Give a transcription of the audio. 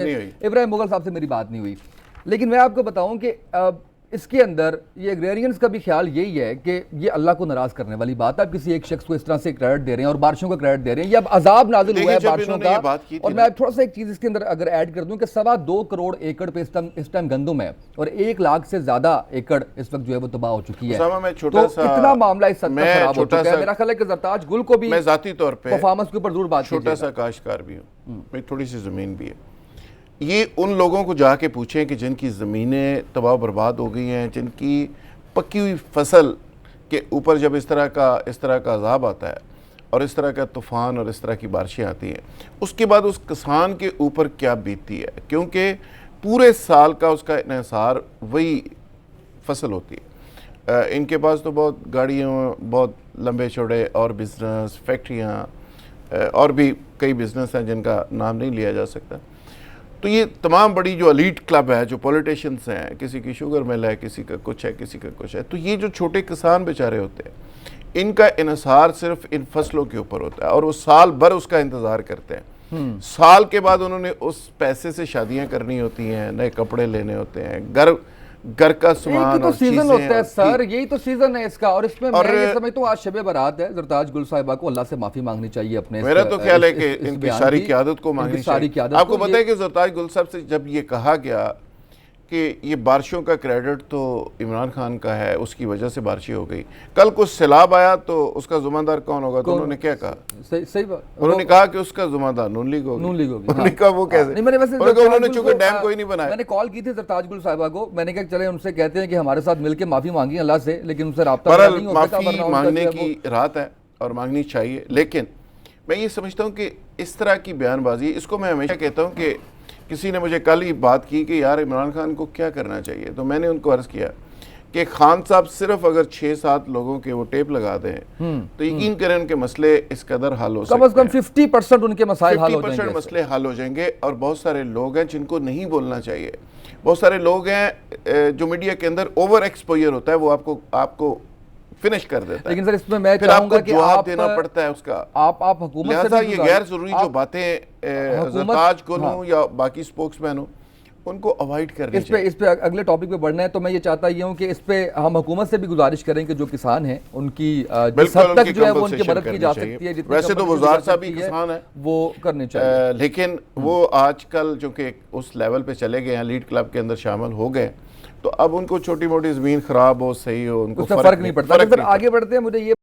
ابراہیم مغل صاحب سے میری بات نہیں ہوئی، لیکن میں آپ کو بتاؤں کہ اس کے اندر یہ ایگریرینز کا بھی خیال یہی ہے کہ یہ اللہ کو ناراض کرنے والی بات ہے۔ آپ کسی ایک شخص کو اس طرح سے کریڈٹ دے رہے ہیں اور بارشوں کا کریڈٹ دے رہے ہیں، یہ اب عذاب نازل ہوا ہے بارشوں کا۔ اور میں تھوڑا سا ایک چیز اس کے اندر اگر ایڈ کر دوں کہ 2.25 کروڑ ایکڑ پہ اس ٹائم گندم ہے اور 1 لاکھ سے زیادہ ایکڑ اس وقت جو ہے وہ تباہ ہو چکی ہے۔ تو اتنا معاملہ اس حد تک خراب ہو چکا ہے، میرا خیال ہے کہ زرتاج گل کو بھی میں ذاتی طور پہ پرفارمنس کے اوپر ضرور بات کیجیے۔ چھوٹا سا کاشتکار بھی ہوں، میری تھوڑی سی زمین بھی ہے۔ یہ ان لوگوں کو جا کے پوچھیں کہ جن کی زمینیں تباہ و برباد ہو گئی ہیں، جن کی پکی ہوئی فصل کے اوپر جب اس طرح کا عذاب آتا ہے اور اس طرح کا طوفان اور اس طرح کی بارشیں آتی ہیں، اس کے بعد اس کسان کے اوپر کیا بیتتی ہے، کیونکہ پورے سال کا اس کا انحصار وہی فصل ہوتی ہے۔ ان کے پاس تو بہت گاڑیوں، بہت لمبے چوڑے اور بزنس، فیکٹریاں اور بھی کئی بزنس ہیں جن کا نام نہیں لیا جا سکتا۔ تو یہ تمام بڑی جو الیٹ کلب ہے، جو پولیٹیشنز ہیں، کسی کی شوگر مل ہے، کسی کا کچھ ہے، کسی کا کچھ ہے، تو یہ جو چھوٹے کسان بیچارے ہوتے ہیں، ان کا انحصار صرف ان فصلوں کے اوپر ہوتا ہے اور وہ سال بھر اس کا انتظار کرتے ہیں۔ سال کے بعد انہوں نے اس پیسے سے شادیاں کرنی ہوتی ہیں، نئے کپڑے لینے ہوتے ہیں، گھر کا سامان اور چیزیں سیزن ہوتا ہے سر، یہی تو سیزن ہے اس کا۔ اور اس میں میں یہ سمجھتا ہوں آج شب برات ہے، زرتاج گل صاحبہ کو اللہ سے معافی مانگنی چاہیے اپنے۔ میرا تو خیال ہے کہ ان کی ساری قیادت کو مانگنی چاہیے۔ آپ کو پتہ ہے کہ زرتاج گل صاحب سے جب یہ کہا گیا کہ یہ بارشوں کا کریڈٹ تو عمران خان کا ہے، اس کی وجہ سے بارشیں ہو گئی، کل کچھ سیلاب آیا تو اس کا ذمہ دار کون ہوگا؟ تو انہوں نے کیا کہا؟ صحیح بات، انہوں نے کہا کہ اس کا ذمہ دار نون لیگ ہوگی۔ انہوں نے کہا وہ کیسے؟ انہوں نے چونکہ ڈیم کوئی نہیں بنایا۔ میں نے کال کی تھی زرتاج گل صاحبہ کو، میں نے کہا چلے ان سے کہتے ہیں کہ ہمارے ساتھ مل کے معافی مانگی اللہ سے، لیکن ان سے رابطہ نہیں ہو سکا۔ معافی مانگنے کی رات ہے اور مانگنی چاہیے، لیکن میں یہ سمجھتا ہوں کہ اس طرح کی بیان بازی، اس کو میں ہمیشہ کہتا ہوں کہ کسی نے مجھے کل ہی بات کی کہ یار عمران خان کو کیا کرنا چاہیے، تو میں نے ان کو عرض کیا کہ خان صاحب صرف اگر 6-7 لوگوں کے وہ ٹیپ لگا دیں تو یقین کریں ان کے مسئلے اس قدر حل ہو سکتے ہیں۔ کم از کم 50% ان کے مسائل حل ہو جائیں گے، 50% مسئلے حل ہو جائیں گے۔ اور بہت سارے لوگ ہیں جن کو نہیں بولنا چاہیے، بہت سارے لوگ ہیں جو میڈیا کے اندر اوور ایکسپوئر ہوتا ہے، وہ آپ کو فنش کر دیتا ہے، لیکن سر اس میں میں چاہوں گا کہ جواب دینا پڑتا ہے اس کا۔ آپ حکومت سے لہذا یہ غیر ضروری جو باتیں زرتاج گل ہوں یا باقی سپوکس مین ہوں، ان کو اوائڈ کرنی چاہیے۔ اس پہ اگلے ٹاپک پہ بڑھنا ہے، تو میں یہ چاہتا یہ ہوں کہ اس پہ ہم حکومت سے بھی گزارش کریں کہ جو کسان ہیں ان کی جس حد تک جو ہے وہ ان کی مدد کی جا سکتی ہے، ویسے تو وزار صاحب بھی کسان ہیں، وہ کرنے چاہیے، لیکن وہ آج کل جو کہ اس لیول پہ چلے گئے ہیں، لیڈ کلب کے اندر شامل ہو گئے، تو اب ان کو چھوٹی موٹی زمین خراب ہو، صحیح ہو، ان کو فرق نہیں پڑتا۔ آگے بڑھتے ہیں، مجھے یہ